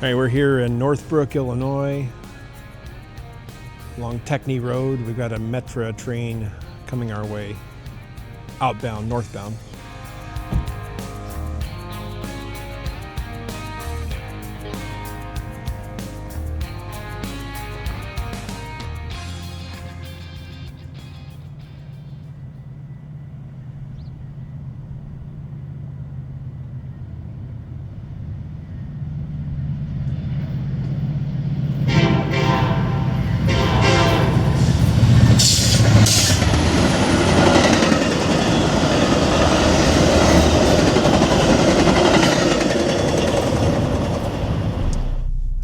All right, we're here in Northbrook, Illinois, along Techney Road. We've got a Metra train coming our way, outbound, northbound.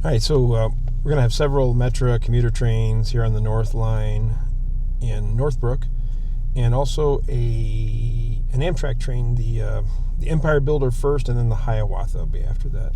All right, so we're going to have several Metra commuter trains here on the North Line in Northbrook, and also an Amtrak train, the Empire Builder first, and then the Hiawatha will be after that.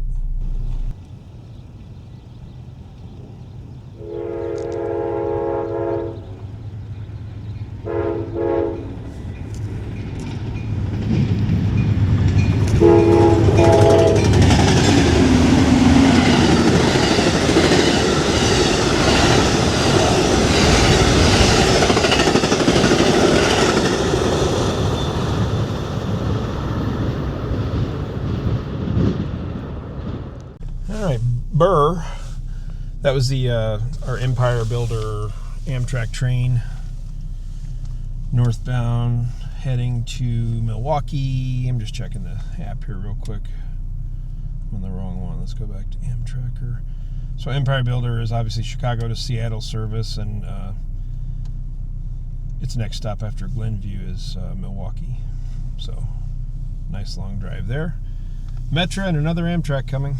All right, Burr, that was our Empire Builder Amtrak train, northbound, heading to Milwaukee. I'm just checking the app here real quick. I'm on the wrong one. Let's go back to Amtracker. So Empire Builder is obviously Chicago to Seattle service, and its next stop after Glenview is Milwaukee. So nice long drive there. Metra and another Amtrak coming.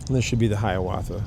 And this should be the Hiawatha.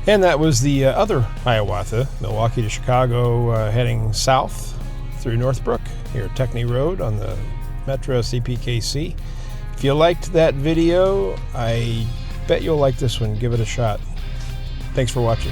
And that was the other Hiawatha, Milwaukee to Chicago, heading south through Northbrook, here at Techney Road on the Metra CPKC. If you liked that video, I bet you'll like this one. Give it a shot. Thanks for watching.